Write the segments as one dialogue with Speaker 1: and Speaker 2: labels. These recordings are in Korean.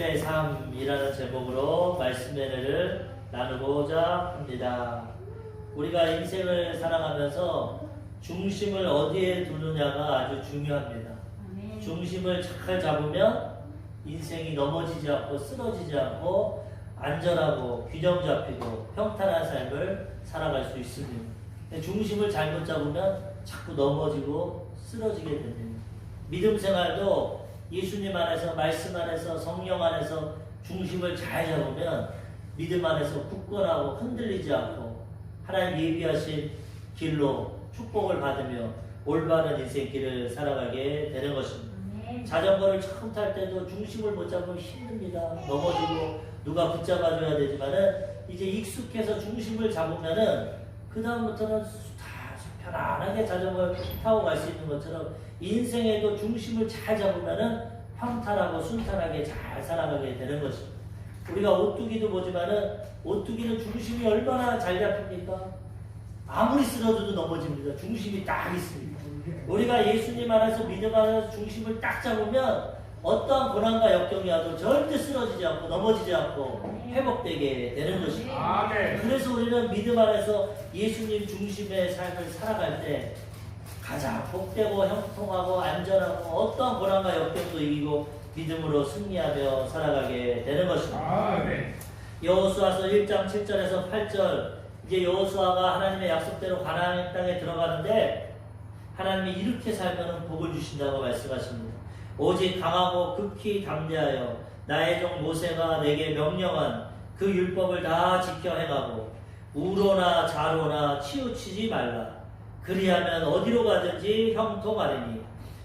Speaker 1: 중심의 삶이라는 제목으로 말씀의 은혜를 나누고자 합니다. 우리가 인생을 살아가면서 중심을 어디에 두느냐가 아주 중요합니다. 중심을 잘 잡으면 인생이 넘어지지 않고 쓰러지지 않고 안전하고 균형 잡히고 평탄한 삶을 살아갈 수 있습니다. 중심을 잘못 잡으면 자꾸 넘어지고 쓰러지게 됩니다. 믿음 생활도 예수님 안에서, 말씀 안에서, 성령 안에서 중심을 잘 잡으면 믿음 안에서 굳건하고 흔들리지 않고 하나님 예비하신 길로 축복을 받으며 올바른 인생길을 살아가게 되는 것입니다. 자전거를 처음 탈 때도 중심을 못 잡으면 힘듭니다. 넘어지고 누가 붙잡아줘야 되지만은 이제 익숙해서 중심을 잡으면은 그 다음부터는 다 편안하게 자전거를 타고 갈 수 있는 것처럼 인생에도 중심을 잘 잡으면은 평탄하고 순탄하게 잘 살아가게 되는 것입니다. 우리가 오뚜기도 보지만은 오뚜기는 중심이 얼마나 잘 잡힙니까? 아무리 쓰러져도 넘어집니다. 중심이 딱 있습니다. 우리가 예수님 안에서 믿음 안에서 중심을 딱 잡으면 어떠한 고난과 역경이 와도 절대 쓰러지지 않고 넘어지지 않고 회복되게 되는 것입니다. 그래서 우리는 믿음 안에서 예수님 중심의 삶을 살아갈 때 가장 복되고 형통하고 안전하고 어떠한 고난과 역경도 이기고 믿음으로 승리하며 살아가게 되는 것입니다. 여호수아서 1장 7절에서 8절, 이제 여호수아가 하나님의 약속대로 가나안 땅에 들어가는데 하나님이 이렇게 살면 복을 주신다고 말씀하십니다. 오직 강하고 극히 담대하여 나의 종 모세가 내게 명령한 그 율법을 다 지켜 행하고 우로나 좌로나 치우치지 말라. 그리하면 어디로 가든지 형통하리니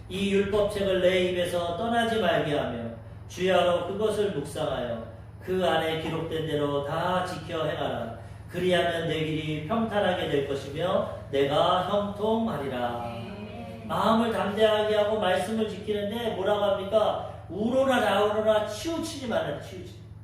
Speaker 1: 이 율법책을 내 입에서 떠나지 말게 하며 주야로 그것을 묵상하여 그 안에 기록된 대로 다 지켜 행하라. 그리하면 내 길이 평탄하게 될 것이며 내가 형통하리라. 마음을 담대하게 하고 말씀을 지키는데 뭐라고 합니까? 우로나 좌우로나 치우치지 말라.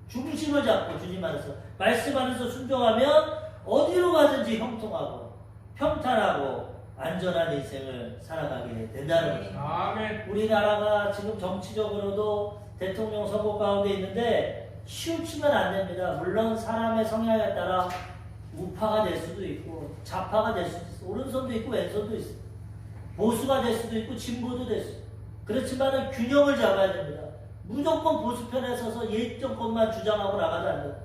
Speaker 1: 중심을 잡고 주님 안에서 말씀 안에서 순종하면 어디로 가든지 형통하고 평탄하고 안전한 인생을 살아가게 된다는 거죠. 우리나라가 지금 정치적으로도 대통령 선거 가운데 있는데 치우치면 안 됩니다. 물론 사람의 성향에 따라 우파가 될 수도 있고 좌파가 될 수도 있고 오른손도 있고 왼손도 있어요. 보수가 될 수도 있고 진보도 될 수도 있고 그렇지만 균형을 잡아야 됩니다. 무조건 보수편에 서서 옛 정권만 주장하고 나가도 안 되고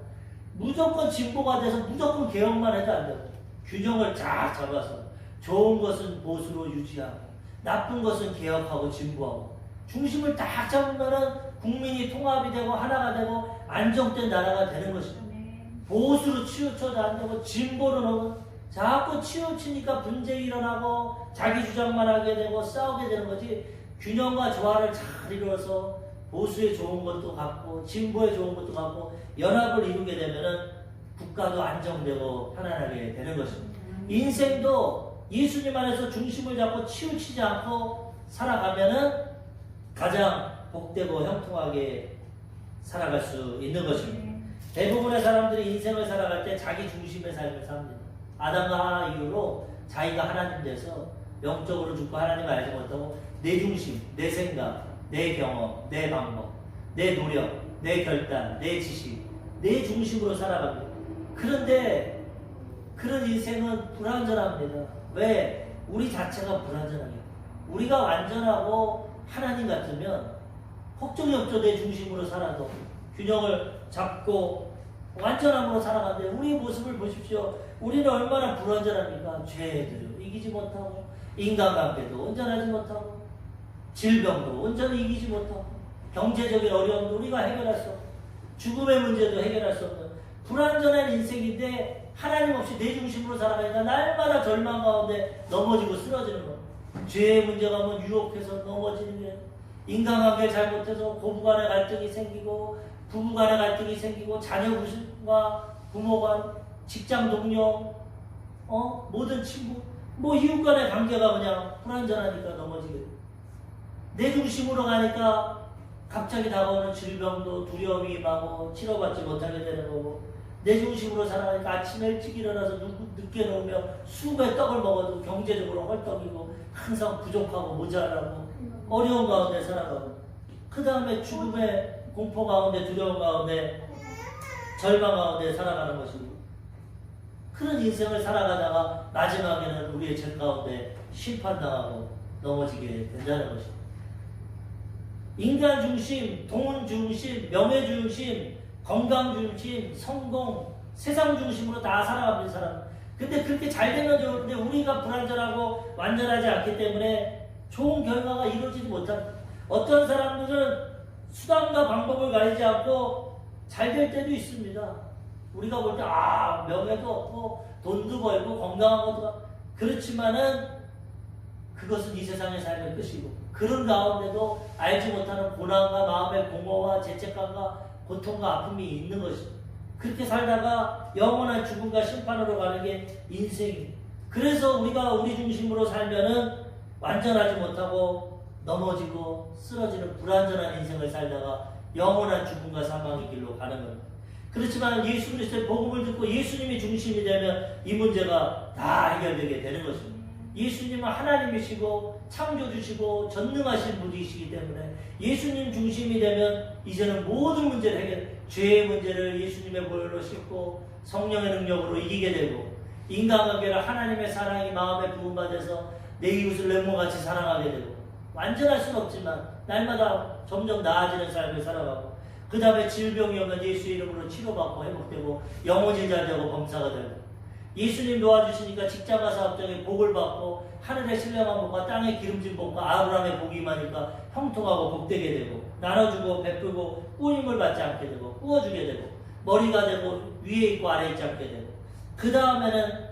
Speaker 1: 무조건 진보가 돼서 무조건 개혁만 해도 안 되고 균형을 쫙 잡아서 좋은 것은 보수로 유지하고 나쁜 것은 개혁하고 진보하고 중심을 딱 잡으면은 국민이 통합이 되고 하나가 되고 안정된 나라가 되는 것입니다. 보수로 치우쳐도 안 되고 진보로 너무 자꾸 치우치니까 분쟁이 일어나고 자기 주장만 하게 되고 싸우게 되는 거지. 균형과 조화를 잘 이루어서 보수에 좋은 것도 갖고 진보에 좋은 것도 갖고 연합을 이루게 되면은 국가도 안정되고 편안하게 되는 것입니다. 인생도 예수님 안에서 중심을 잡고 치우치지 않고 살아가면은 가장 복되고 형통하게 살아갈 수 있는 것입니다. 대부분의 사람들이 인생을 살아갈 때 자기 중심의 삶을 삽니다. 아담과 하나 이후로 자기가 하나님 돼서 영적으로 죽고 하나님 알지 못하고 내 중심, 내 생각, 내 경험, 내 방법, 내 노력, 내 결단, 내 지식, 내 중심으로 살아갑니다. 그런데 그런 인생은 불완전합니다. 왜? 우리 자체가 불완전하게. 우리가 완전하고 하나님 같으면 걱정이 없죠. 내 중심으로 살아도 균형을 잡고 완전함으로 살아가는데 우리 모습을 보십시오. 우리는 얼마나 불완전합니까? 죄들을 이기지 못하고 인간관계도 온전하지 못하고 질병도 온전히 이기지 못하고 경제적인 어려움도 우리가 해결할 수 없고 죽음의 문제도 해결할 수 없는 불완전한 인생인데 하나님 없이 내 중심으로 살아가니까 날마다 절망 가운데 넘어지고 쓰러지는 거예요. 죄의 문제가 뭐 유혹해서 넘어지는 게 인간관계 잘못해서 고부간의 갈등이 생기고 부부간의 갈등이 생기고 자녀과 부모간 직장 동료 모든 친구 뭐 이웃간의 관계가 그냥 불완전하니까 넘어지게 돼요. 내 중심으로 가니까 갑자기 다가오는 질병도 두려움이 임하고 치료받지 못하게 되는 거고 내 중심으로 살아가니까 아침에 일찍 일어나서 늦게 누우며 수고의 떡을 먹어도 경제적으로 헐떡이고 항상 부족하고 모자라고 어려운 가운데 살아가고 그 다음에 죽음의 공포 가운데, 두려움 가운데, 절망 가운데 살아가는 것이고, 그런 인생을 살아가다가 마지막에는 우리의 죄 가운데 심판당하고 넘어지게 된다는 것입니다. 인간 중심, 돈 중심, 명예 중심, 건강 중심, 성공, 세상 중심으로 다 살아가는 사람. 근데 그렇게 잘 되면 좋은데 우리가 불완전하고 완전하지 않기 때문에 좋은 결과가 이루어지지 못합니다. 어떤 사람들은 수단과 방법을 가리지 않고 잘 될 때도 있습니다. 우리가 볼 때 명예도 없고 돈도 벌고 건강한 것도 그렇지만은 그것은 이 세상의 삶의 끝이고, 그런 가운데도 알지 못하는 고난과 마음의 공허와 죄책감과 고통과 아픔이 있는 것입니다. 그렇게 살다가 영원한 죽음과 심판으로 가는 게 인생입니다. 그래서 우리가 우리 중심으로 살면은 완전하지 못하고 넘어지고 쓰러지는 불완전한 인생을 살다가 영원한 죽음과 사망의 길로 가는 겁니다. 그렇지만 예수 그리스도의 복음을 듣고 예수님이 중심이 되면 이 문제가 다 해결되게 되는 것입니다. 예수님은 하나님이시고 창조주시고 전능하신 분이시기 때문에 예수님 중심이 되면 이제는 모든 문제를 죄의 문제를 예수님의 보혈로 씻고 성령의 능력으로 이기게 되고, 인간관계를 하나님의 사랑이 마음에 부음받아서 내 이웃을 내 몸같이 사랑하게 되고, 완전할 수는 없지만 날마다 점점 나아지는 삶을 살아가고, 그 다음에 질병이 오면 예수의 이름으로 치료받고 회복되고 영혼이 잘되고 범사가 되고, 예수님 도와주시니까 직장과 사업장에 복을 받고 하늘의 신령한 복과 땅의 기름진 복과 아브라함의 복이 임하니까 형통하고 복되게 되고, 나눠주고 베풀고 꾸임을 받지 않게 되고 꾸어주게 되고 머리가 되고 위에 있고 아래에 있지 않게 되고, 그 다음에는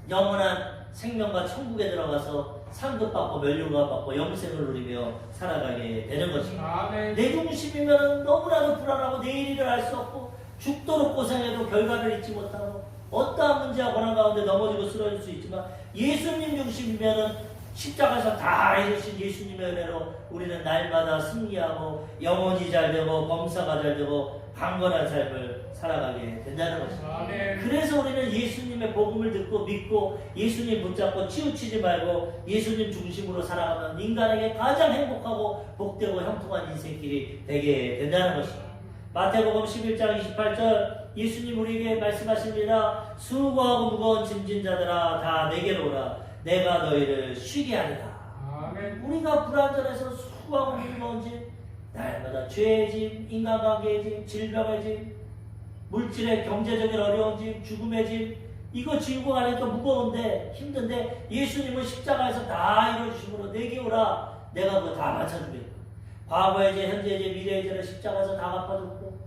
Speaker 1: 영원한 생명과 천국에 들어가서 상급받고 멸류관받고 영생을 누리며 살아가게 되는 것입니다. 내 중심이면 너무나도 불안하고 내일 일을 알 수 없고 죽도록 고생해도 결과를 잊지 못하고 어떠한 문제와 고난 가운데 넘어지고 쓰러질 수 있지만, 예수님 중심이면은 십자가에서 다 이루신 예수님의 은혜로 우리는 날마다 승리하고 영혼이 잘되고 범사가 잘되고 강건한 삶을 살아가게 된다는 것입니다. 그래서 우리는 예수님의 복음을 듣고 믿고 예수님 붙잡고 치우치지 말고 예수님 중심으로 살아가면 인간에게 가장 행복하고 복되고 형통한 인생길이 되게 된다는 것입니다. 마태복음 11장 28절 예수님 우리에게 말씀하십니다. 수고하고 무거운 짐진 자들아 다 내게로 오라. 내가 너희를 쉬게 하리라. 아멘. 우리가 불완전해서 수고하고 무거운 짐, 날마다 죄의 짐, 인간관계의 짐, 질병의 짐, 물질의 경제적인 어려운 짐, 죽음의 짐, 이거 지고 가니까 무거운데 힘든데 예수님은 십자가에서 다 이루어주심으로 내게 오라. 내가 그거 다 맞춰주겠다. 과거의 죄, 현재의 죄, 미래의 죄를 십자가에서 다 갚아줬고,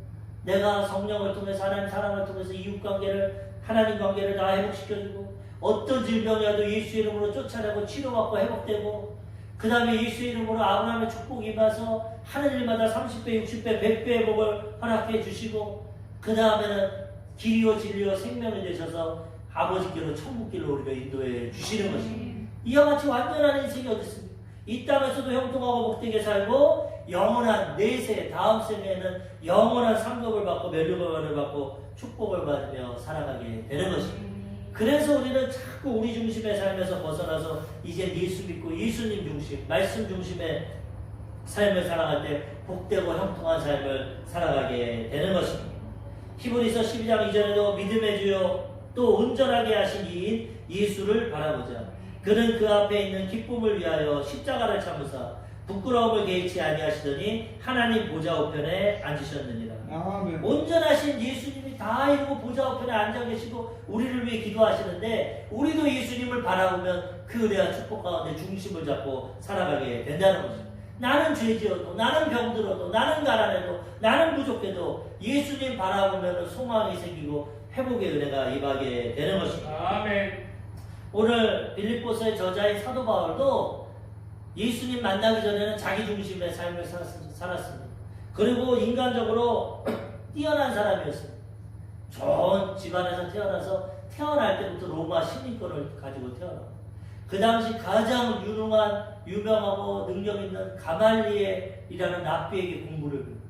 Speaker 1: 내가 성령을 통해서 하나님 사랑을 통해서 이웃관계를 하나님 관계를 다 회복시켜주고, 어떤 질병이라도 예수 이름으로 쫓아내고 치료받고 회복되고, 그 다음에 예수 이름으로 아브라함의 축복이 임해서 하는 일마다 30배, 60배, 100배의 복을 허락해 주시고, 그 다음에는 길이요 진리요 생명이 되셔서 아버지께로 천국길로 우리가 인도해 주시는 것입니다. 이와 같이 완전한 인생이 어디 있습니까? 이 땅에서도 형통하고 복되게 살고 영원한 내세 다음 생에는 영원한 상급을 받고 멸류관을 받고 축복을 받으며 살아가게 되는 것입니다. 그래서 우리는 자꾸 우리 중심의 삶에서 벗어나서 이제 예수 믿고 예수님 중심, 말씀 중심의 삶을 살아갈 때 복되고 형통한 삶을 살아가게 되는 것입니다. 히브리서 12장 2절에도 믿음의 주요 또 온전하게 하신 이인 예수를 바라보자. 그는 그 앞에 있는 기쁨을 위하여 십자가를 참으사 부끄러움을 개의치 아니하시더니 하나님 보좌 우편에 앉으셨느니라. 아멘. 온전하신 예수님이 다 이루고 보좌 우편에 앉아 계시고 우리를 위해 기도하시는데, 우리도 예수님을 바라보면 그 은혜와 축복 가운데 중심을 잡고 살아가게 된다는 것입니다. 나는 죄지어도, 나는 병들어도, 나는 가난해도, 나는 부족해도 예수님 바라보면 소망이 생기고 회복의 은혜가 임하게 되는 것입니다. 아멘. 오늘 빌립보서의 저자인 사도 바울도 예수님 만나기 전에는 자기 중심의 삶을 살았습니다. 그리고 인간적으로 뛰어난 사람이었습니다. 좋은 집안에서 태어나서 태어날 때부터 로마 시민권을 가지고 태어났고, 그 당시 가장 유명하고 능력 있는 가말리엘이라는 랍비에게 공부를 배우고,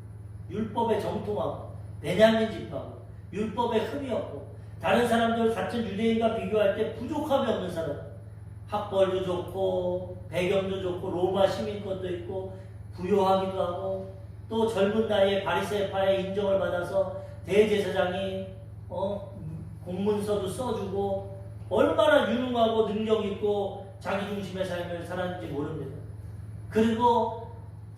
Speaker 1: 율법에 정통하고 베냐민 집하고 율법에 흠이 없고, 다른 사람들 같은 유대인과 비교할 때 부족함이 없는 사람, 학벌도 좋고 배경도 좋고 로마 시민권도 있고 부유하기도 하고 또 젊은 나이에 바리새파의 인정을 받아서 대제사장이 공문서도 써주고 얼마나 유능하고 능력 있고 자기 중심의 삶을 살았는지 모릅니다. 그리고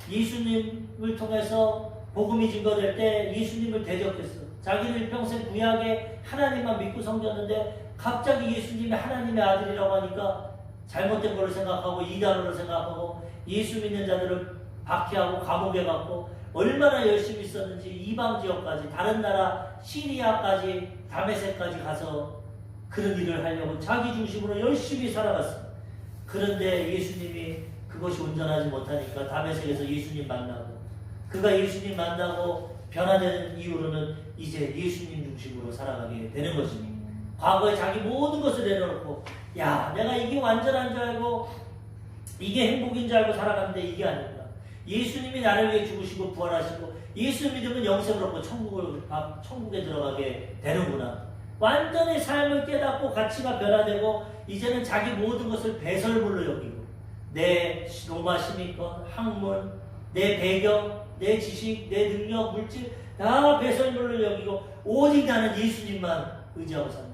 Speaker 1: 예수님을 통해서 복음이 증거될 때 예수님을 대적했어. 자기를 평생 구약에 하나님만 믿고 섬겼는데 갑자기 예수님이 하나님의 아들이라고 하니까 잘못된 걸 생각하고 이단으로 생각하고 예수 믿는 자들을 박해하고 감옥에 갔고 얼마나 열심히 있었는지 이방 지역까지 다른 나라 시리아까지 다메섹까지 가서 그런 일을 하려고 자기 중심으로 열심히 살아갔습니다. 그런데 예수님이 그것이 온전하지 못하니까 다메섹에서 예수님 만나고 그가 예수님 만나고 변화되는 이후로는 이제 예수님 중심으로 살아가게 되는 것입니다. 과거에 자기 모든 것을 내려놓고 야 내가 이게 완전한 줄 알고 이게 행복인 줄 알고 살아갔는데 이게 아니구나. 예수님이 나를 위해 죽으시고 부활하시고 예수 믿으면 영생을 얻고 천국에 들어가게 되는구나. 완전히 삶을 깨닫고 가치가 변화되고 이제는 자기 모든 것을 배설물로 여기고 내 로마 시민권, 학문, 내 배경, 내 지식, 내 능력, 물질 다 배설물로 여기고 오직 나는 예수님만 의지하고 산다.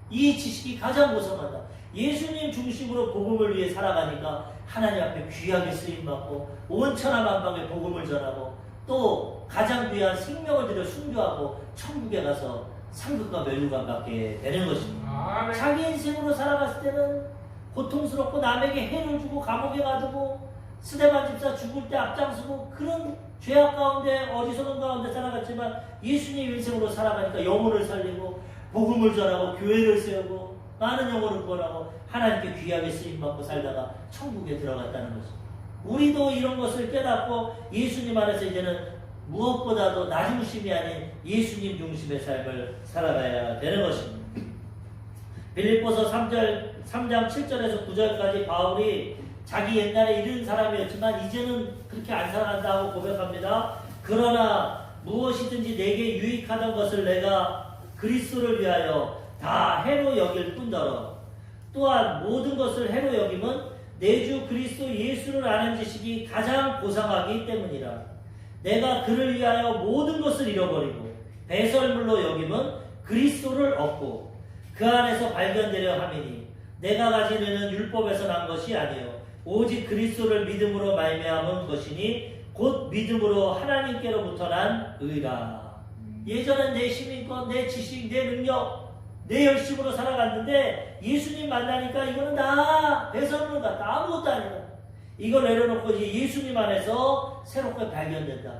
Speaker 1: 이 지식이 가장 고상하다. 예수님 중심으로 복음을 위해 살아가니까 하나님 앞에 귀하게 쓰임받고 온 천하만방에 복음을 전하고 또 가장 귀한 생명을 들여 순교하고 천국에 가서 상급과 멸류관 받게 되는 것입니다. 자기 인생으로 살아갔을 때는 고통스럽고 남에게 해를 주고 감옥에 가두고 스데반 집사 죽을 때 앞장서고 그런 죄악 가운데 어리석은 가운데 살아갔지만 예수님 인생으로 살아가니까 영혼을 살리고 복음을 전하고 교회를 세우고 많은 영혼을 구원하고 하나님께 귀하게 쓰임받고 살다가 천국에 들어갔다는 것입니다. 우리도 이런 것을 깨닫고 예수님 안에서 이제는 무엇보다도 나 중심이 아닌 예수님 중심의 삶을 살아가야 되는 것입니다. 빌립보서 3장 7절에서 9절까지 바울이 자기 옛날에 이런 사람이었지만 이제는 그렇게 안 살아간다고 고백합니다. 그러나 무엇이든지 내게 유익하던 것을 내가 그리스도를 위하여 다 해로 여길 뿐더러 또한 모든 것을 해로 여김은 내 주 그리스도 예수를 아는 지식이 가장 고상하기 때문이라. 내가 그를 위하여 모든 것을 잃어버리고 배설물로 여김은 그리스도를 얻고 그 안에서 발견되려 함이니 내가 가진 의는 율법에서 난 것이 아니요 오직 그리스도를 믿음으로 말미암은 것이니 곧 믿음으로 하나님께로부터 난 의라. 예전엔 내 시민권, 내 지식, 내 능력, 내 열심으로 살아갔는데 예수님 만나니까 이거는 다 배설물 같다. 아무것도 아니다. 이걸 내려놓고 이제 예수님 안에서 새롭게 발견된다.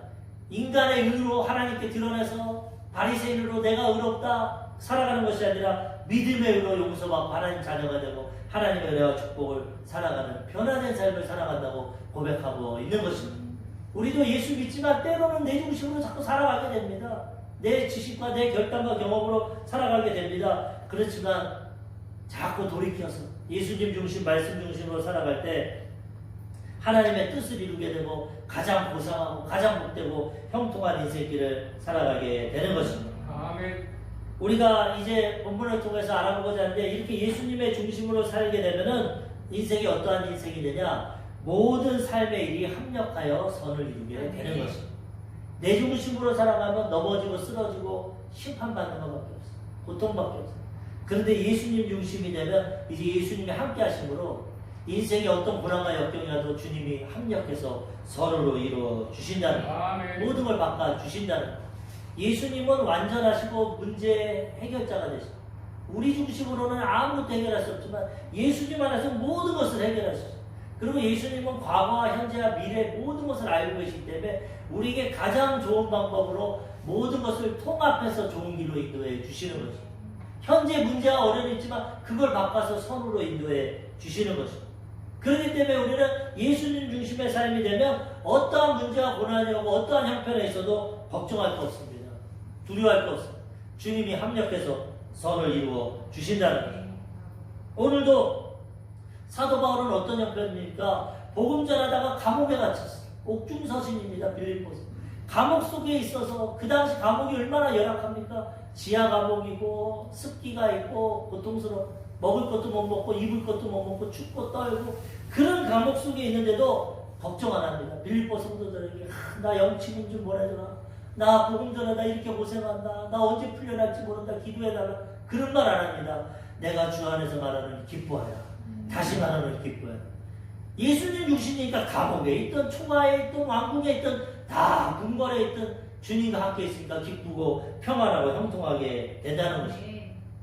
Speaker 1: 인간의 의로 하나님께 드러내서 바리새인으로 내가 의롭다 살아가는 것이 아니라 믿음의 의로 용서받고 하나님 자녀가 되고 하나님의 은혜와 축복을 살아가는 변화된 삶을 살아간다고 고백하고 있는 것입니다. 우리도 예수 믿지만 때로는 내 중심으로 자꾸 살아가게 됩니다. 내 지식과 내 결단과 경험으로 살아가게 됩니다. 그렇지만 자꾸 돌이켜서 예수님 중심, 말씀 중심으로 살아갈 때 하나님의 뜻을 이루게 되고 가장 고상하고 가장 복되고 형통한 인생길을 살아가게 되는 것입니다.
Speaker 2: 아멘.
Speaker 1: 우리가 이제 본문을 통해서 알아보고자 하는데 이렇게 예수님의 중심으로 살게 되면은 인생이 어떠한 인생이 되냐? 모든 삶의 일이 합력하여 선을 이루게 되는 것입니다. 내 중심으로 살아가면 넘어지고 쓰러지고 심판받는 것밖에 없어. 고통밖에 없어. 그런데 예수님 중심이 되면 이제 예수님이 함께 하심으로 인생의 어떤 고난과 역경이라도 주님이 합력해서 선으로 이루어 주신다는 것. 모든 걸 바꿔 주신다는 것. 예수님은 완전하시고 문제 해결자가 되시고 우리 중심으로는 아무것도 해결할 수 없지만 예수님 안에서 모든 것을 해결하시죠. 그리고 예수님은 과거와 현재와 미래 모든 것을 알고 계시기 때문에 우리에게 가장 좋은 방법으로 모든 것을 통합해서 좋은 길로 인도해 주시는 것입니다. 현재 문제와 어려움이 있지만 그걸 바꿔서 선으로 인도해 주시는 것입니다. 그렇기 때문에 우리는 예수님 중심의 삶이 되면 어떠한 문제와 고난이 오고 어떠한 형편에 있어도 걱정할 거 없습니다. 두려워할 거 없습니다. 주님이 합력해서 선을 이루어 주신다는 것입니다. 오늘도 사도 바울은 어떤 형편입니까? 복음 전하다가 감옥에 갇혔어요. 옥중서신입니다. 빌립보서. 감옥 속에 있어서 그 당시 감옥이 얼마나 열악합니까? 지하 감옥이고 습기가 있고 고통스러워 먹을 것도 못 먹고 입을 것도 못 먹고 춥고 떨고 그런 감옥 속에 있는데도 걱정 안 합니다. 빌립보 성도들에게 나 영치는 좀 보내줘라. 나 복음 전에 나 이렇게 고생한다. 나 언제 풀려날지 모른다. 기도해달라. 그런 말 안 합니다. 내가 주 안에서 말하는 기뻐하라. 다시 말하는 기뻐하라. 예수님 육신이니까 감옥에 있던 초가에 있던 왕궁에 있던 다 궁궐에 있던 주님과 함께 있으니까 기쁘고 평안하고 형통하게 된다는 것입니다.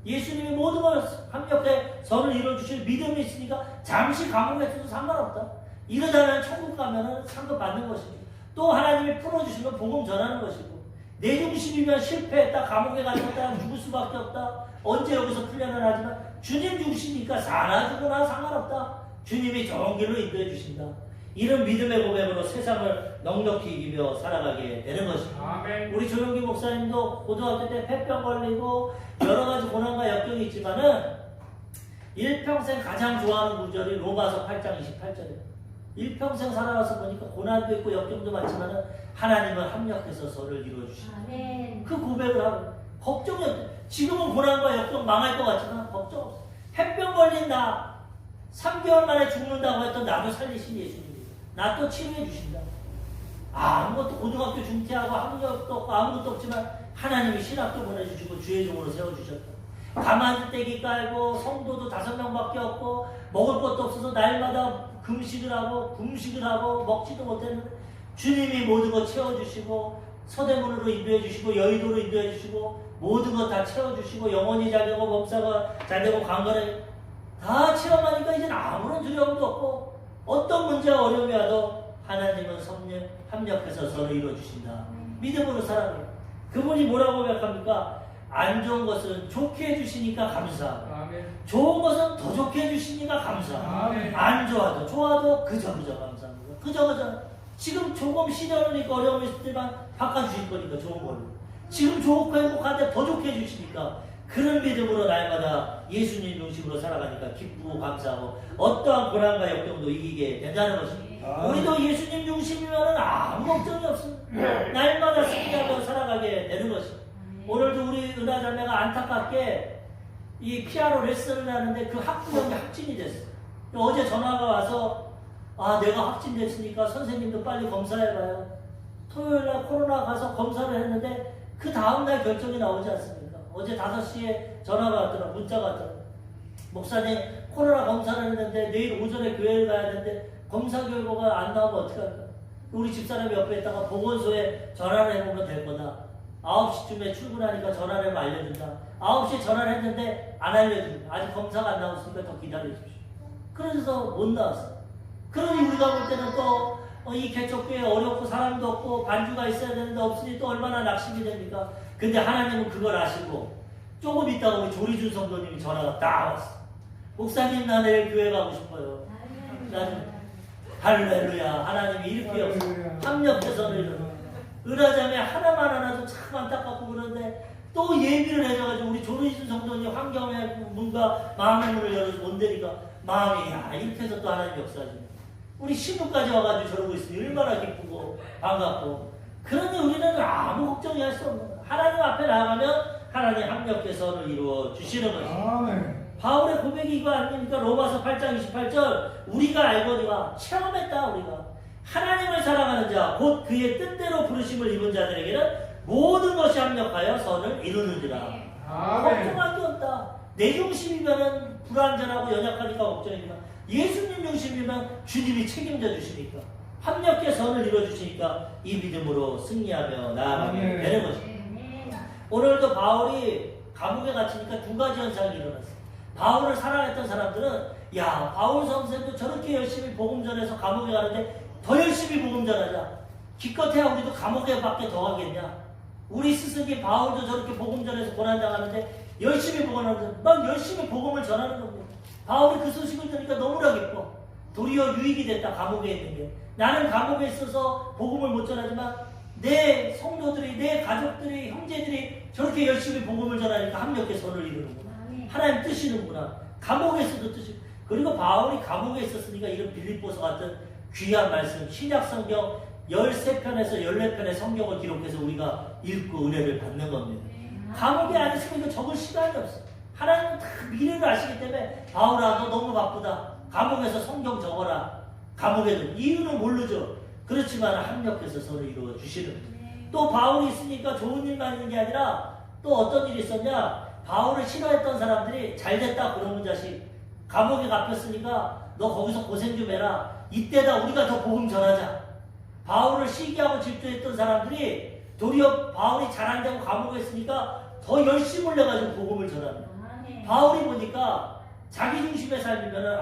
Speaker 1: 예수님이 모든 걸 합력해 선을 이루어주실 믿음이 있으니까 잠시 감옥에 있어도 상관없다. 이러다면 천국 가면은 상급 받는 것입니다. 또 하나님이 풀어주시면 복음 전하는 것이고, 내 중심이면 실패했다, 감옥에 갇혔다, 죽을 수밖에 없다, 언제 여기서 풀려나지만 주님 중심이니까 사나 죽으나 상관없다. 주님이 좋은 길로 인도해 주신다. 이런 믿음의 고백으로 세상을 넉넉히 이기며 살아가게 되는 것입니다.
Speaker 2: 아멘.
Speaker 1: 우리 조용기 목사님도 고등학교 때 폐병 걸리고 여러 가지 고난과 역경이 있지만은 일평생 가장 좋아하는 구절이 로마서 8장 28절이에요. 일평생 살아와서 보니까 고난도 있고 역경도 많지만은 하나님은 합력해서 서를 이루어주신다. 그 고백을 하고 걱정이 없다. 지금은 고난과 역경 망할 것 같지만 걱정 없어. 폐병 걸린다. 3개월 만에 죽는다고 했던 나도 살리신 예수님이다. 나 또 치료해 주신다. 아무것도 고등학교 중퇴하고 학력도 없고 아무것도 없지만 하나님이 신학도 보내주시고 주의 종으로 세워주셨다. 가마솥대기 깔고 성도도 5명밖에 없고 먹을 것도 없어서 날마다 금식을 하고 먹지도 못했는데 주님이 모든 것 채워주시고 서대문으로 인도해 주시고 여의도로 인도해 주시고 모든 것 다 채워주시고 영혼이 잘 되고 법사가 잘 되고 강건에 다 체험하니까 이제는 아무런 두려움도 없고 어떤 문제와 어려움이 와도 하나님은 합력해서 서로 이루어주신다. 믿음으로 살아가요. 그분이 뭐라고 고백합니까? 안 좋은 것은 좋게 해주시니까 감사하고
Speaker 2: 아멘.
Speaker 1: 좋은 것은 더 좋게 해주시니까 감사하고
Speaker 2: 아멘.
Speaker 1: 안 좋아도 좋아도 그저 감사합니다. 그저 지금 조금 시련이니까 어려움이 있을 때만 바꿔주실 거니까 좋은 걸로 지금 좋고 행복한데 더 좋게 해주시니까 그런 믿음으로 날마다 예수님 중심으로 살아가니까 기쁘고 감사하고 어떠한 고난과 역경도 이기게 된다는 것입니다. 우리도 예수님 중심이면 아무 걱정이 없습니다. 날마다 승리하며 살아가게 되는 것입니다. 오늘도 우리 은하자매가 안타깝게 이 피아노 레슨을 하는데 그 학부형이 확진이 됐어요. 어제 전화가 와서 내가 확진됐으니까 선생님도 빨리 검사해봐요. 토요일날 코로나 가서 검사를 했는데 그 다음날 결정이 나오지 않습니까? 어제 5시에 전화가 왔더라. 문자가 왔더라. 목사님 코로나 검사를 했는데 내일 오전에 교회를 가야 되는데 검사 결과가 안 나오면 어떡할까? 우리 집사람이 옆에 있다가 보건소에 전화를 해보면 될 거다. 9시쯤에 출근하니까 전화를 하면 알려준다. 9시에 전화를 했는데 안 알려준다. 아직 검사가 안 나왔으니까 더 기다려주십시오. 그래서 못 나왔어. 그러니 우리가 볼 때는 또 이 개척교회 어렵고 사람도 없고 반주가 있어야 되는데 없으니 또 얼마나 낙심이 됩니까? 근데 하나님은 그걸 아시고 조금 있다가 우리 조리준 성도님이 전화가 딱 왔어. 목사님 나 내일 교회 가고 싶어요. 나는 할렐루야. 하나님이 이렇게 합력해서 은하자매 하나만 하나도 참 안타깝고 그런데 또 예비를 해줘가지고 우리 조리준 성도님 환경의 문과 마음의 문을 열어서 못 되니까 마음이 이렇게 해서 또 하나님 역사하십니다. 우리 신부까지 와가지고 저러고 있으니 얼마나 기쁘고 반갑고. 그러니 우리는 아무 걱정이 할 수 없는 거야. 하나님 앞에 나가면 하나님 합력해서 이루어 주시는 것입니다. 바울의 고백이 이거 아닙니까? 로마서 8장 28절 우리가 알거니와 체험했다. 우리가 하나님을 사랑하는 자 곧 그의 뜻대로 부르심을 입은 자들에게는 모든 것이 합력하여 선을 이루느니라. 걱정할 게 없다. 내 중심이면 불완전하고 연약하니까 걱정이지만 예수님 중심이면 주님이 책임져 주시니까 합력해 선을 이루어 주시니까 이 믿음으로 승리하며 나아가게 되는 것입니다. 오늘도 바울이 감옥에 갇히니까 2가지 현상이 일어났어요. 바울을 사랑했던 사람들은 바울 선생도 저렇게 열심히 복음 전해서 감옥에 가는데 더 열심히 복음 전하자. 기껏해야 우리도 감옥에 밖에 더 가겠냐. 우리 스승이 바울도 저렇게 복음 전해서 고난당하는데 열심히 복음하는데 막 열심히 복음을 전하는 겁니다. 바울이 그 소식을 들으니까 너무나 기뻐. 도리어 유익이 됐다. 감옥에 있는 게. 나는 감옥에 있어서 복음을 못 전하지만 내 성도들이 내 가족들이 형제들이 저렇게 열심히 복음을 전하니까 합력해 선을 이루는구나. 하나님 뜻이는구나. 감옥에 있어도 뜻이. 그리고 바울이 감옥에 있었으니까 이런 빌립보서 같은 귀한 말씀 신약 성경 13편에서 14편의 성경을 기록해서 우리가 읽고 은혜를 받는 겁니다. 감옥에 안 있으면 이거 적을 시간이 없어. 하나님은 다 미래를 아시기 때문에 바울아 너 너무 바쁘다. 감옥에서 성경 적어라. 감옥에도 이유는 모르죠. 그렇지만 합력해서 서로 이루어 주시는 거죠. 또 바울이 있으니까 좋은 일만 있는 게 아니라 또 어떤 일이 있었냐? 바울을 싫어했던 사람들이 잘됐다 그러는 자식 감옥에 갇혔으니까 너 거기서 고생 좀 해라. 이때다 우리가 더 복음 전하자. 바울을 시기하고 질투했던 사람들이 도리어 바울이 잘 안 되고 감옥에 있으니까 더 열심을 내가지고 복음을 전합니다. 바울이 보니까 자기 중심의 삶이면은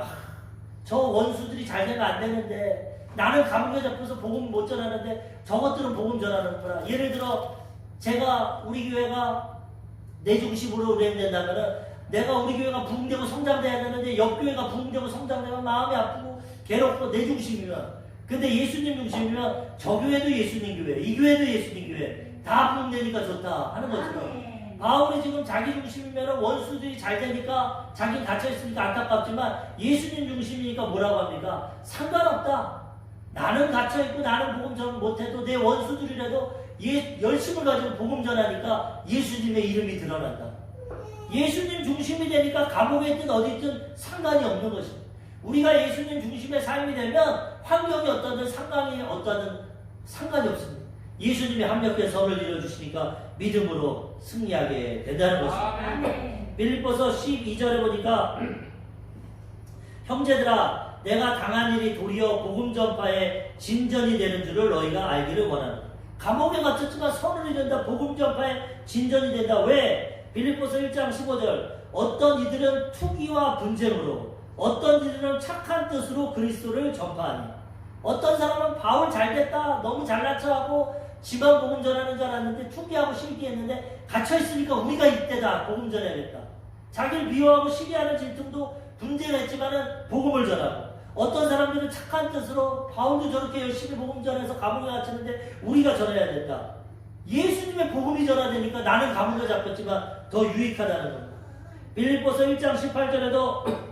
Speaker 1: 저 원수들이 잘 되면 안 되는데 나는 감옥에 잡혀서 복음 못 전하는데 저것들은 복음 전하는구나. 예를 들어 제가 우리 교회가 내 중심으로 운행된다면은 내가 우리 교회가 부흥되고 성장돼야 되는데 옆 교회가 부흥되고 성장되면 마음이 아프고 괴롭고 내 중심이면, 근데 예수님 중심이면 저 교회도 예수님 교회, 이 교회도 예수님 교회 다 부흥되니까 좋다 하는 것처럼 바울이 지금 자기 중심이면 원수들이 잘 되니까 자기는 갇혀있으니까 안타깝지만 예수님 중심이니까 뭐라고 합니까? 상관없다. 나는 갇혀있고 나는 복음 전 못해도 내 원수들이라도 열심을 가지고 복음 전하니까 예수님의 이름이 드러난다. 예수님 중심이 되니까 감옥에 있든 어디 있든 상관이 없는 것입니다. 우리가 예수님 중심의 삶이 되면 환경이 어떠든 상황이 어떠든 상관이 없습니다. 예수님이 합력해서 선을 이루어주시니까 믿음으로 승리하게 된다는 것입니다. 빌립보서 12절에 보니까 형제들아 내가 당한 일이 도리어 복음 전파의 진전이 되는 줄을 너희가 알기를 원하노라. 감옥에 갇혔지만 선을 이룬다. 복음 전파의 진전이 된다. 왜? 빌립보서 1장 15절 어떤 이들은 투기와 분쟁으로 어떤 이들은 착한 뜻으로 그리스도를 전파하니. 어떤 사람은 바울 잘됐다 너무 잘난 척하고 지만 복음 전하는 줄 알았는데 투기하고 시기했는데 갇혀있으니까 우리가 이때다 복음 전해야겠다. 자기를 미워하고 시기하는 질투도 분쟁했지만은 복음을 전하고, 어떤 사람들은 착한 뜻으로 바울도 저렇게 열심히 복음 전해서 감옥에 갇혔는데 우리가 전해야 된다. 예수님의 복음이 전하되니까 나는 감옥에 잡혔지만 더 유익하다는 겁니다. 빌립보서 1장 18절에도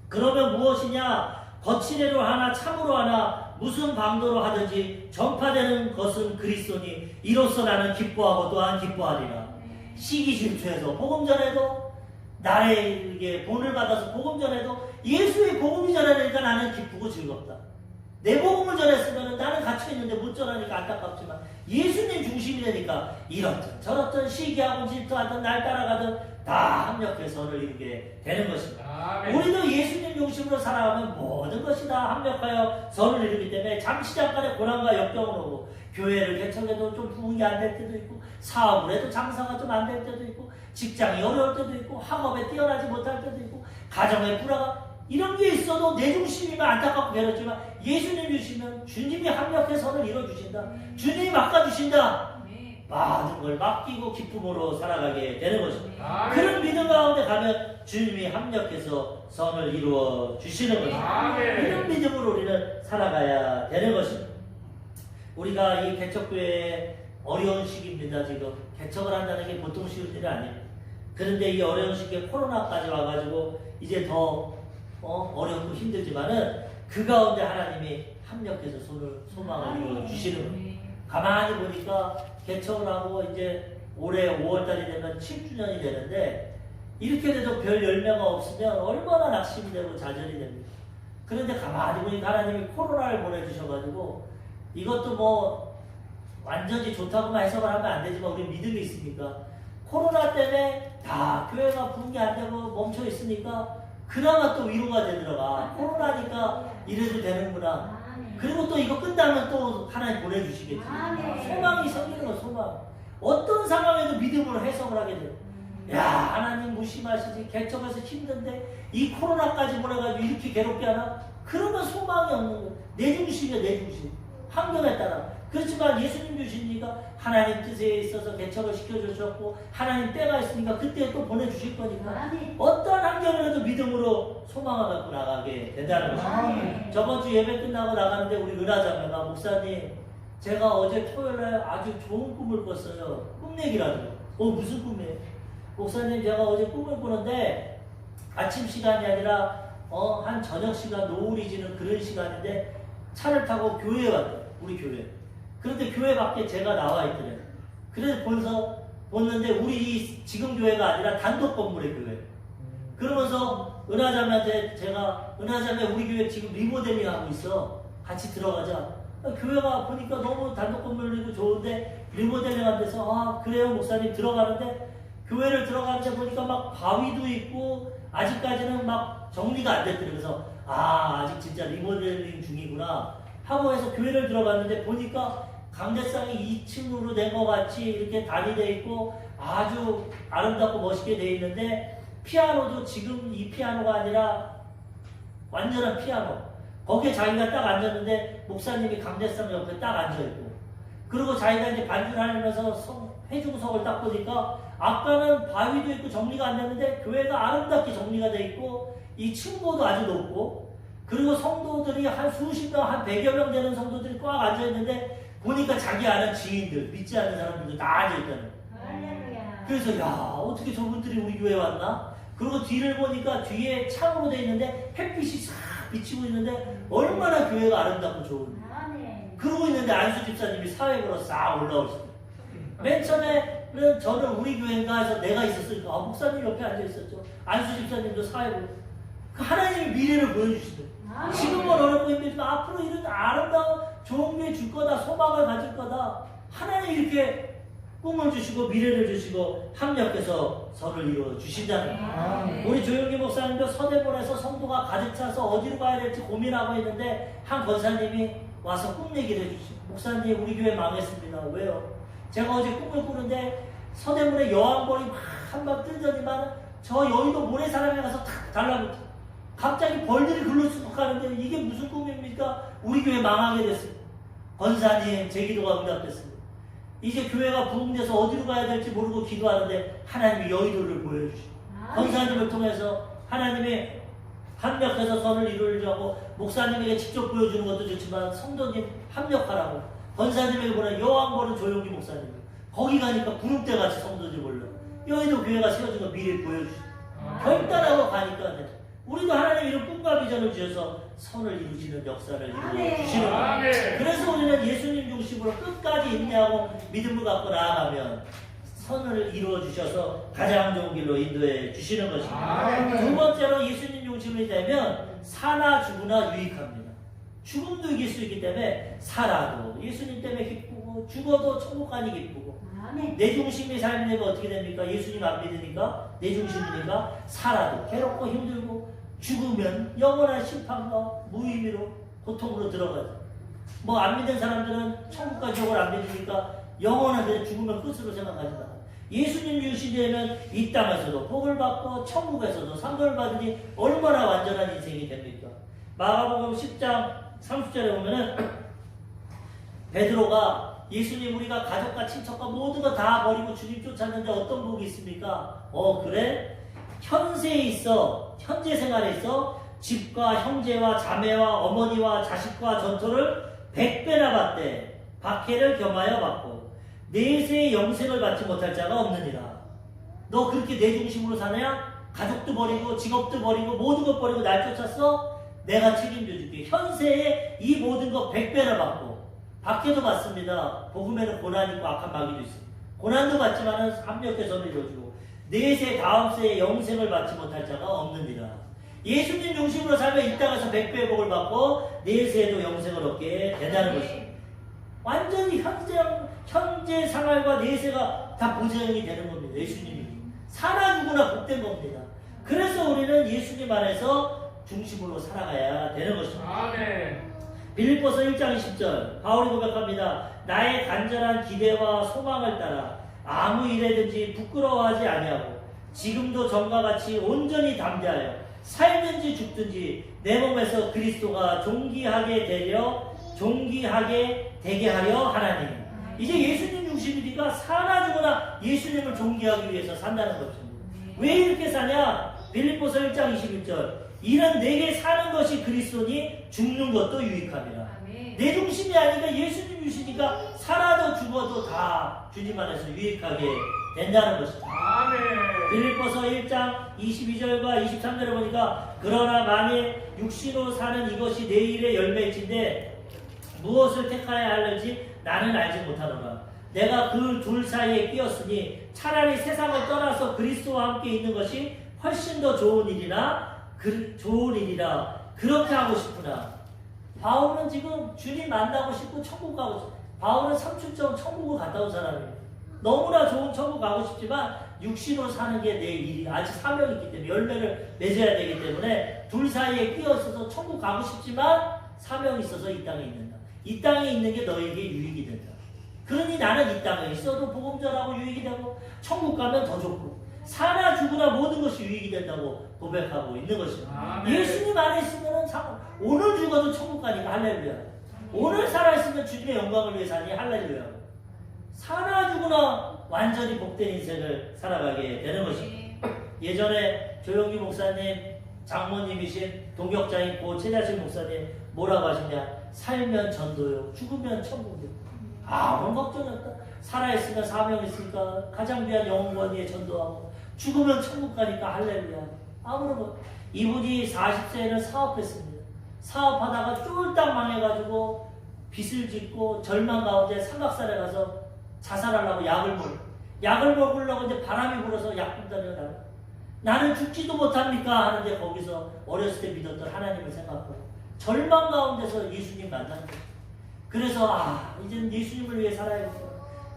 Speaker 1: 그러면 무엇이냐? 거칠애로 하나 참으로 하나 무슨 방도로 하든지 전파되는 것은 그리스도니 이로써 나는 기뻐하고 또한 기뻐하리라. 시기 질투해서 복음 전해도 나에게 본을 받아서 복음 전해도 예수의 복음이 전하니까 나는 기쁘고 즐겁다. 내 복음을 전했으면 나는 갇혀있는데 못 전하니까 안타깝지만 예수님 중심이 되니까 이렇든 저렇든 시기하고 질투하든 날 따라가든 다 합력해서 선을 이루게 되는 것입니다. 우리도 예수님 중심으로 살아가면 모든 것이 다 합력하여 선을 이루기 때문에 잠시 잠깐의 고난과 역경을 오고 교회를 개척해도 좀 부흥이 안 될 때도 있고 사업을 해도 장사가 좀 안 될 때도 있고 직장이 어려울 때도 있고 학업에 뛰어나지 못할 때도 있고 가정의 불화가 이런 게 있어도 내 중심이면 안타깝고 괴롭지만 예수님 주시면 주님이 합력해서 선을 이루어주신다. 주님이 맡겨주신다. 모든 걸 맡기고 기쁨으로 살아가게 되는 것입니다. 그런 믿음 가운데 가면 주님이 합력해서 선을 이루어 주시는 것입니다. 이런 믿음으로 우리는 살아가야 되는 것입니다. 우리가 이 개척교회에 어려운 시기입니다. 지금 개척을 한다는 게 보통 쉬운 일이 아닙니다. 그런데 이 어려운 시기에 코로나까지 와가지고 이제 더 어렵고 힘들지만은 그 가운데 하나님이 합력해서 소망을 이루어 주시는 거예요. 가만히 보니까 개척을 하고 이제 올해 5월달이 되면 7주년이 되는데 이렇게 돼도 별 열매가 없으면 얼마나 낙심이 되고 좌절이 됩니다. 그런데 가만히 보니까 하나님이 코로나를 보내주셔가지고 이것도 뭐 완전히 좋다고만 해석을 하면 안 되지만 우리 믿음이 있으니까 코로나 때문에 다 교회가 부흥이 안 되고 멈춰 있으니까 그나마 또 위로가 되더라가. 코로나니까 이래도 되는구나. 그리고 또 이거 끝나면 또 하나님 보내주시겠지. 소망이 생기는 거 소망. 어떤 상황에도 믿음으로 해석을 하게 돼요. 야 하나님 무심하시지. 개척해서 힘든데 이 코로나까지 보내가지고 이렇게 괴롭게 하나? 그러면 소망이 없는 거예요. 내 중심이야 내 중심. 환경에 따라. 그렇지만 예수님 주시니까 하나님 뜻에 있어서 개척을 시켜주셨고 하나님 때가 있으니까 그때 또 보내주실 거니까 어떠한 환경이라도 믿음으로 소망을 갖고 나가게 된다는 것입니다. 저번 주 예배 끝나고 나가는데 우리 은하자매가 목사님 제가 어제 토요일날 아주 좋은 꿈을 꿨어요. 꿈내기라도. 무슨 꿈이에요? 목사님 제가 어제 꿈을 꾸는데 아침 시간이 아니라 한 저녁 시간 노을이 지는 그런 시간인데 차를 타고 교회에 왔대요. 우리 교회. 그런데 교회 밖에 제가 나와 있더래요. 그래서 벌써 봤는데 우리 지금 교회가 아니라 단독 건물의 교회. 그러면서 은하자매한테 제가 은하자매 우리 교회 지금 리모델링 하고 있어. 같이 들어가자. 교회가 보니까 너무 단독 건물이고 좋은데 리모델링 한 데서 아 그래요 목사님 들어가는데 교회를 들어가는데 보니까 막 바위도 있고 아직까지는 막 정리가 안 됐더라고요. 그래서 아 아직 진짜 리모델링 중이구나 하고 해서 교회를 들어갔는데 보니까 강대상이 2층으로 된 것 같이 이렇게 단이 돼 있고 아주 아름답고 멋있게 돼 있는데 피아노도 지금 이 피아노가 아니라 완전한 피아노. 거기에 자기가 딱 앉았는데 목사님이 강대상 옆에 딱 앉아있고 그리고 자기가 이제 반주하면서 해주구석을 딱 보니까 아까는 바위도 있고 정리가 안 됐는데 교회가 아름답게 정리가 돼 있고 이 층고도 아주 높고 그리고 성도들이 한 수십 명, 한 100여 명 되는 성도들이 꽉 앉아있는데 보니까 자기 아는 지인들, 믿지 않는 사람들도 다 앉아있다는 거예요. 그래서 야 어떻게 저분들이 우리 교회에 왔나? 그리고 뒤를 보니까 뒤에 창으로 돼 있는데 햇빛이 싹 비치고 있는데 얼마나 교회가 아름답고 좋은지. 그러고 있는데 안수 집사님이 사회부로 싹 올라오시더라고요. 맨 처음에는 저는 우리 교회인가 해서 내가 있었으니까 아, 목사님 옆에 앉아있었죠. 안수 집사님도 사회부로. 그 하나님의 미래를 보여주시더라고요. 지금은 어렵고 힘들지만 앞으로 이런 아름다운 좋은 교회 줄 거다. 소망을 가질 거다. 하나님 이렇게 꿈을 주시고 미래를 주시고 합력해서 선을 이루어 주신다는 거예요. 우리 조영기 목사님도 서대문에서 성도가 가득 차서 어디로 가야 될지 고민하고 있는데 한 권사님이 와서 꿈 얘기를 해주시고 목사님 우리 교회 망했습니다. 왜요? 제가 어제 꿈을 꾸는데 서대문에 여왕벌이 막 한방 뜨더니만 저 여의도 모래사랑에 가서 탁 달라붙어 갑자기 벌들이 글로 쑥 가는데 이게 무슨 꿈입니까? 우리 교회 망하게 됐습니다. 권사님 제 기도가 응답됐습니다. 이제 교회가 부흥돼서 어디로 가야 될지 모르고 기도하는데 하나님이 여의도를 보여주시고 권사님을 통해서 하나님이 합력해서 선을 이루려고 목사님에게 직접 보여주는 것도 좋지만 성도님 합력하라고 권사님에게 보낸 여왕벌은 조용기 목사님 거기 가니까 구름대같이 성도들이 몰려 여의도 교회가 세워진 거 미리 보여주시고 결단하고 가니까 우리도 하나님 이런 꿈과 비전을 주셔서 선을 이루시는 역사를 이루어 주시는 거예요. 그래서 우리는 예수님 중심으로 끝까지 인내하고 믿음을 갖고 나아가면 선을 이루어 주셔서 가장 좋은 길로 인도해 주시는 것입니다. 두 번째로 예수님 중심이 되면 사나 죽으나 유익합니다. 죽음도 이길 수 있기 때문에 살아도 예수님 때문에 기쁘고 죽어도 천국 가니 기쁘고 내 중심이 삶이 되면 어떻게 됩니까? 예수님 안 믿으니까 내 중심이니까 살아도 괴롭고 힘들고 죽으면 영원한 심판과 무의미로 고통으로 들어가죠. 뭐 안 믿는 사람들은 천국과 지옥을 안 믿으니까 영원한데 죽으면 끝으로 생각하신다. 예수님 중심되면 이 땅에서도 복을 받고 천국에서도 상급을 받으니 얼마나 완전한 인생이 됩니까? 마가복음 10장 30절에 보면은 베드로가 예수님 우리가 가족과 친척과 모든 거 다 버리고 주님 쫓았는데 어떤 복이 있습니까? 그래? 현세에 있어 현재 생활에 있어 집과 형제와 자매와 어머니와 자식과 전토를 100배나 받되 박해를 겸하여 받고 내세의 영생을 받지 못할 자가 없느니라. 너 그렇게 내 중심으로 사냐? 가족도 버리고 직업도 버리고 모든 것 버리고 날 쫓았어? 내가 책임져 줄게. 현세에 이 모든 거 100배나 받고 박해도 받습니다. 복음에는 고난이 있고 악한 마귀도 있어. 고난도 받지만 합력해서는 이루어지고 내세 다음 세에 영생을 받지 못할 자가 없느니라. 예수님 중심으로 살면 이 땅에서 100배의 복을 받고 내세에도 영생을 얻게 된다는 것입니다. 완전히 현재 생활과 내세가 다 보장이 되는 겁니다. 예수님이 살아 죽으나 복된 겁니다. 그래서 우리는 예수님 안에서 중심으로 살아가야 되는 것입니다. 아멘. 빌립보서 1장 20절 바울이 고백합니다. 나의 간절한 기대와 소망을 따라 아무 일에든지 부끄러워하지 아니하고 지금도 전과 같이 온전히 담대하여 살든지 죽든지 내 몸에서 그리스도가 존귀하게 되게 하려 하나님. 이제 예수님 중심이니까 사나 죽으나 예수님을 존귀하기 위해서 산다는 것입니다. 왜 이렇게 사냐? 빌립보서 1장 21절 이는 내게 사는 것이 그리스도니 죽는 것도 유익함이라. 내 중심이 아니라 예수님 중심이니까 살아도 죽어도 다 주님 안에서 유익하게 된다는 것입니다. 빌립보서 1장 22절과 23절에 보니까 그러나 만일 육신으로 사는 이것이 내일의 열매일진데 무엇을 택하여야 하는지 나는 알지 못하노라. 내가 그 둘 사이에 끼었으니 차라리 세상을 떠나서 그리스도와 함께 있는 것이 훨씬 더 좋은 일이나 좋은 일이라 그렇게 하고 싶구나. 바울은 지금 주님 만나고 싶고 천국 가고 싶어. 바울은 3춘정 천국을 갔다 온 사람이에요. 너무나 좋은 천국 가고 싶지만 육신으로 사는 게 내 일이 아직 사명이 있기 때문에 열매를 맺어야 되기 때문에 둘 사이에 끼어 있어서 천국 가고 싶지만 사명이 있어서 이 땅에 있는다. 이 땅에 있는 게 너에게 유익이 된다. 그러니 나는 이 땅에 있어도 복음 전하고 유익이 되고 천국 가면 더 좋고 사나 죽으나 모든 것이 유익이 된다고 고백하고 있는 것입니다. 예수님 안에 있으면 오늘 죽어도 천국 가니까 할렐루야. 오늘 살아있으면 주님의 영광을 위해 사니 할렐루야. 사나 죽으나 완전히 복된 인생을 살아가게 되는 것입니다. 예전에 조영기 목사님 장모님이신 동역자인 고 최자실 목사님 뭐라고 하시냐. 살면 전도요 죽으면 천국이요. 아무런 걱정이 없다. 살아있으면 사명이 있으니까 가장 귀한 영원히에 전도하고 죽으면 천국 가니까 할렐루야. 아무런 것. 이분이 40세에는 사업했습니다. 사업하다가 쫄딱 망해가지고 빚을 짓고 절망 가운데 삼각산에 가서 자살하려고 약을 먹으려고 이제 바람이 불어서 약분다리가 나가. 나는 죽지도 못합니까? 하는데 거기서 어렸을 때 믿었던 하나님을 생각하고 절망 가운데서 예수님 만난 거예요. 그래서 이제는 예수님을 위해 살아야겠다.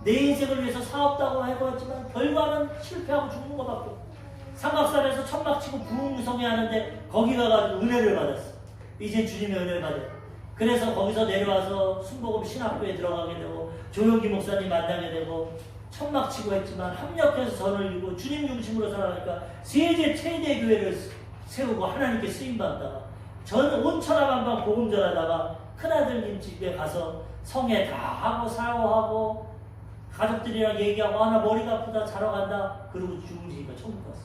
Speaker 1: 내 인생을 위해서 사업도 해보았지만 결과는 실패하고 죽는 것밖에 없고 삼각산에서 천막 치고 부흥성회 하는데 거기 가가지고 은혜를 받았어. 이제 주님의 은혜를 받아요. 그래서 거기서 내려와서 순복음 신학교에 들어가게 되고 조영기 목사님 만나게 되고 천막 치고 했지만 합력해서 전을 이루고 주님 중심으로 살아가니까 세계 최대 교회를 세우고 하나님께 쓰임받다가 저는 온 천하만방 복음 전하다가 큰아들님 집에 가서 성회 다 하고 사고하고 가족들이랑 얘기하고 나 머리가 아프다 자러 간다 그러고 죽으니까 천국 갔어.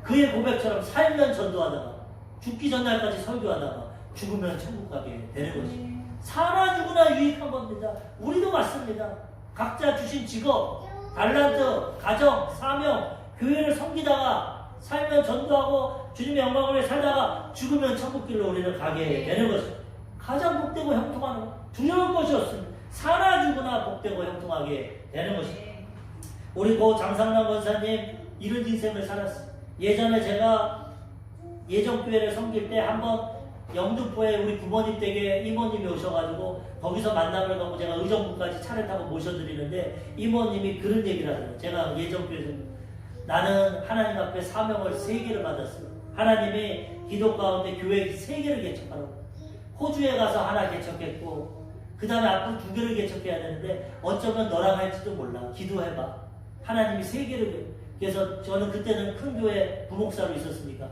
Speaker 1: 그의 고백처럼 살면 전도하다가 죽기 전날까지 설교하다가 죽으면 천국 가게 되는 것이 사나 죽으나 유익한 겁니다. 우리도 맞습니다. 각자 주신 직업, 달란트, 가정, 사명, 교회를 섬기다가 살면 전도하고 주님의 영광을 위해 살다가 죽으면 천국길로 우리는 가게 되는 것입니다. 가장 복되고 형통하는 것, 두려울 것이 없습니다. 사나 죽으나 복되고 형통하게 되는 것입니다. 우리 고 장상남 권사님 이런 인생을 살았어요. 예전에 제가 예정교회를 섬길 때 한번 영등포에 우리 부모님 댁에 이모님이 오셔가지고 거기서 만남을 갖고 제가 의정부까지 차를 타고 모셔드리는데 이모님이 그런 얘기를 하더라고요. 제가 예정교회에서 나는 하나님 앞에 사명을 3개를 받았어요. 하나님이 기도 가운데 교회 3개를 개척하라고. 호주에 가서 하나 개척했고 그 다음에 앞으로 2개를 개척해야 되는데 어쩌면 너랑 할지도 몰라. 기도해봐. 하나님이 3개를. 그래서 저는 그때는 큰 교회 부목사로 있었으니까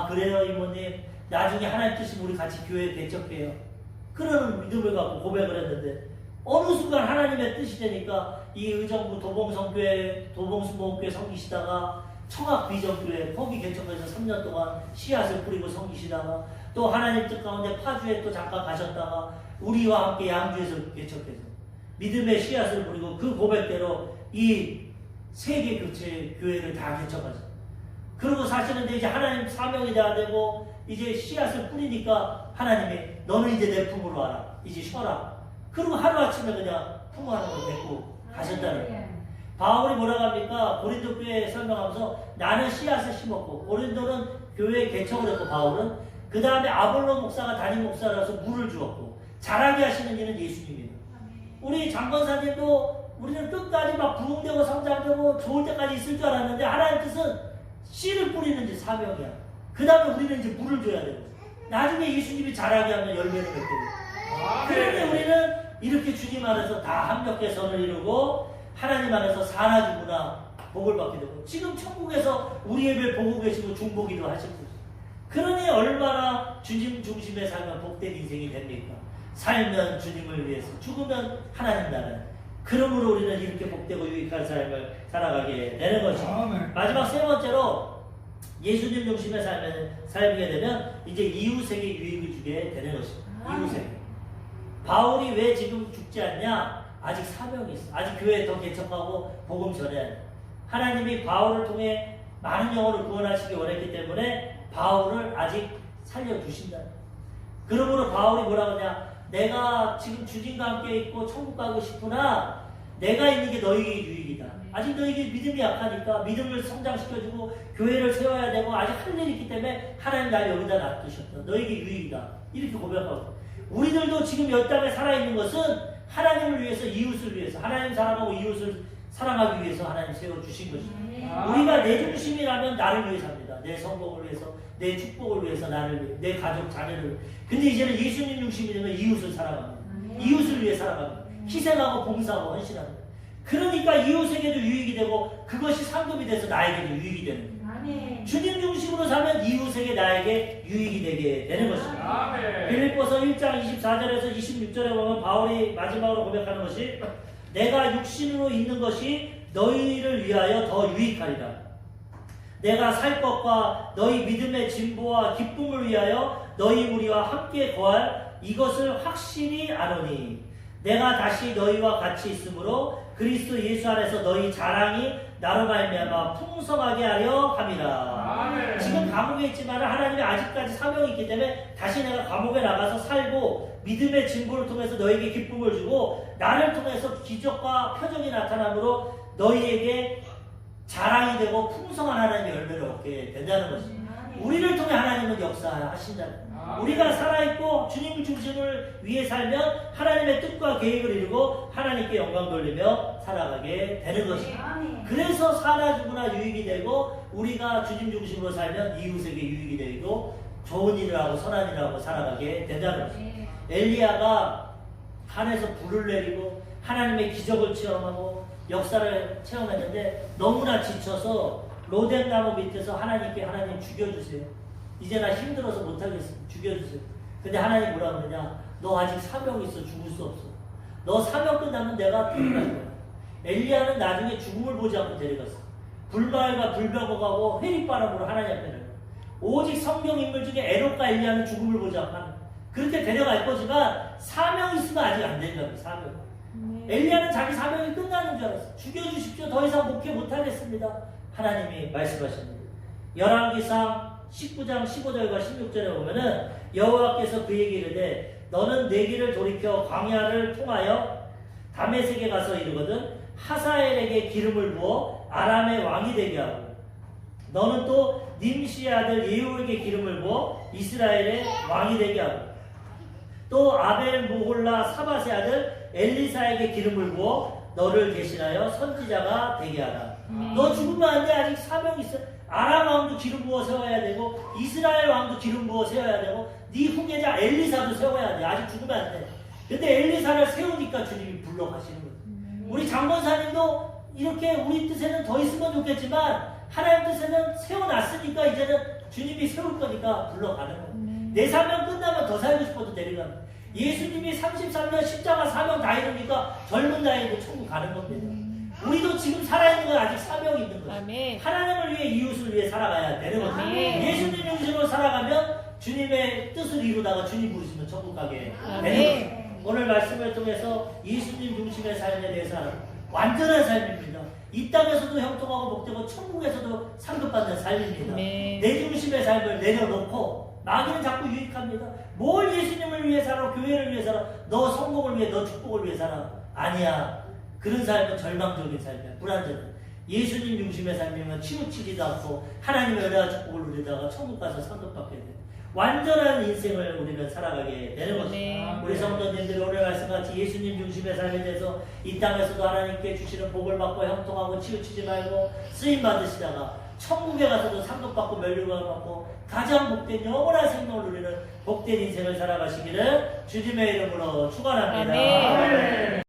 Speaker 1: 그래요 이모님. 나중에 하나님 뜻이면 우리 같이 교회 개척해요. 그런 믿음을 갖고 고백을 했는데 어느 순간 하나님의 뜻이 되니까 이 의정부 도봉성교회 도봉수목교회 섬기시다가 청학비전교회 거기 개척해서 3년 동안 씨앗을 뿌리고 섬기시다가 또 하나님 뜻 가운데 파주에 또 잠깐 가셨다가 우리와 함께 양주에서 개척해서 믿음의 씨앗을 뿌리고 그 고백대로 이 세계 교체 교회를 다 개척하죠. 그리고 사실은 이제 하나님 사명이 다 되고 이제 씨앗을 뿌리니까 하나님이 너는 이제 내 품으로 와라. 이제 쉬어라. 그리고 하루아침에 그냥 품 하나를 데리고 가셨다는 거예요. 바울이 뭐라고 합니까? 고린도 교회에 설명하면서 나는 씨앗을 심었고 고린도는 교회 개척을 했고 바울은 그 다음에 아볼로 목사가 담임 목사라서 물을 주었고 자라게 하시는 이는 예수님이에요. 우리 장건사님도 우리는 끝까지 막 부흥되고 성장되고 좋을 때까지 있을 줄 알았는데 하나님 뜻은 씨를 뿌리는 게 사명이야. 그 다음에 우리는 이제 물을 줘야 되고 나중에 예수님이 자라게 하면 열매를 맺게 돼요. 그런데 우리는 이렇게 주님 안에서 다 합력해 선을 이루고 하나님 안에서 사나 죽으나 복을 받게 되고 지금 천국에서 우리 예배를 보고 계시고 중보기도 하실 거죠. 그러니 얼마나 주님 중심에 살면 복된 인생이 됩니까? 살면 주님을 위해서 죽으면 하나님 나라에. 그러므로 우리는 이렇게 복되고 유익한 삶을 살아가게 되는 것입니다. 마지막 3번째로 예수님 중심의 살게 되면 이제 이웃에게 유익을 주게 되는 것입니다. 이웃에게. 바울이 왜 지금 죽지 않냐? 아직 사명이 있어. 아직 교회 더 개척하고 복음 전해야 돼. 하나님이 바울을 통해 많은 영혼을 구원하시기 원했기 때문에 바울을 아직 살려주신다. 그러므로 바울이 뭐라고 하냐? 내가 지금 주님과 함께 있고 천국 가고 싶으나 내가 있는 게 너에게 유익이다. 아직 너에게 믿음이 약하니까 믿음을 성장시켜주고 교회를 세워야 되고 아직 할 일이 있기 때문에 하나님 날 여기다 놔두셨다. 너에게 유익이다. 이렇게 고백하고 우리들도 지금 이 땅에 살아있는 것은 하나님을 위해서 이웃을 위해서 하나님 사랑하고 이웃을 사랑하기 위해서 하나님 세워주신 것입니다. 우리가 내 중심이라면 나를 위해 삽니다. 내 성공을 위해서 내 축복을 위해서 나를 위해 내 가족 자녀를 위해. 근데 이제는 예수님 중심이 되면 이웃을 사랑합니다. 이웃을 위해 살아갑니다. 희생하고 봉사하고 헌신합니다. 그러니까 이웃에게도 유익이 되고 그것이 상급이 돼서 나에게도 유익이 되는 거예요. 주님 중심으로 살면 이웃에게 나에게 유익이 되게 되는 것입니다. 빌립보서 1장 24절에서 26절에 보면 바울이 마지막으로 고백하는 것이 내가 육신으로 있는 것이 너희를 위하여 더 유익하리라. 내가 살 것과 너희 믿음의 진보와 기쁨을 위하여 너희 무리와 함께 거할 이것을 확실히 아노니 내가 다시 너희와 같이 있으므로 그리스도 예수 안에서 너희 자랑이 나로 말미암아 풍성하게 하려 함이라. 지금 감옥에 있지만 하나님이 아직까지 사명이 있기 때문에 다시 내가 감옥에 나가서 살고 믿음의 진보를 통해서 너에게 기쁨을 주고 나를 통해서 기적과 표적이 나타남으로 너희에게 자랑이 되고 풍성한 하나님의 열매를 얻게 된다는 것입니다. 우리를 통해 하나님은 역사하신다는 우리가 살아있고 주님 중심을 위해 살면 하나님의 뜻과 계획을 이루고 하나님께 영광 돌리며 살아가게 되는 것입니다. 그래서 사나 죽으나 유익이 되고 우리가 주님 중심으로 살면 이웃에게 유익이 되고 좋은 일을 하고 선한 일을 하고 살아가게 된다는 것입니다. 엘리야가 산에서 불을 내리고 하나님의 기적을 체험하고 역사를 체험했는데 너무나 지쳐서 로뎀나무 밑에서 하나님께 하나님 죽여주세요. 이제 나 힘들어서 못하겠어. 죽여주세요. 근데 하나님 뭐라 그러냐? 너 아직 사명이 있어. 죽을 수 없어. 너 사명 끝나면 내가 데려갈 거야. 엘리야는 나중에 죽음을 보지 않고 데려갔어. 불말과 불병거하고 회립바람으로 하나님 앞에 내려. 오직 성경 인물 중에 에녹과 엘리야는 죽음을 보지 않고 하는. 그렇게 데려갈 거지만 사명이 있으면 아직 안 된다고. 사명. 엘리야는 자기 사명이 끝나는 줄 알았어. 죽여주십시오. 더 이상 목회 못하겠습니다. 하나님이 말씀하십니다. 열왕기상 19장 15절과 16절에 보면은 여호와께서 그에게 이르되 너는 내 길을 돌이켜 광야를 통하여 다메섹에 가서 이르거든 하사엘에게 기름을 부어 아람의 왕이 되게 하고 너는 또 님시의 아들 예후에게 기름을 부어 이스라엘의 왕이 되게 하고 또 아벨 무홀라 사밧의 아들 엘리사에게 기름을 부어 너를 대신하여 선지자가 되게 하라. 너 죽으면 안 돼. 아직 사명이 있어. 아람 왕도 기름 부어 세워야 되고 이스라엘 왕도 기름 부어 세워야 되고 네 후계자 엘리사도 세워야 돼. 아직 죽으면 안 돼. 근데 엘리사를 세우니까 주님이 불러가시는 거예요. 우리 장본사님도 이렇게 우리 뜻에는 더 있으면 좋겠지만 하나님 뜻에는 세워놨으니까 이제는 주님이 세울 거니까 불러가는 거예요. 내 사명 끝나면 더 살고 싶어도 데려가는 거예요. 예수님이 33년 십자가 사명 다 이루니까 젊은 나이에도 천국 가는 겁니다. 우리도 지금 살아있는 건 아직 사명이 있는 거예요. 하나님을 위해 이웃을 위해 살아가야 되는 거죠. 예수님 중심으로 살아가면 주님의 뜻을 이루다가 주님 부르시면 천국 가게 되는 거죠. 오늘 말씀을 통해서 예수님 중심의 삶에 대해서 완전한 삶입니다. 이 땅에서도 형통하고 복되고 천국에서도 상급받는 삶입니다. 내 중심의 삶을 내려놓고 마귀는 자꾸 유익합니다. 뭘 예수님을 위해 살아? 교회를 위해 살아? 너 성공을 위해, 너 축복을 위해 살아? 아니야. 그런 삶은 절망적인 삶이야. 불안정해. 예수님 중심의 삶이면 치우치지도 않고 하나님의 은혜와 축복을 누리다가 천국 가서 상급받게 돼. 완전한 인생을 우리는 살아가게 되는 것입니다. 우리 성도님들이 오늘 말씀같이 예수님 중심의 삶에 대해서 이 땅에서도 하나님께 주시는 복을 받고 형통하고 치우치지 말고 쓰임 받으시다가 천국에 가서도 상급받고 멸류관을 받고 가장 복된 영원한 생명을 누리는 복된 인생을 살아가시기를 주님의 이름으로 축원합니다.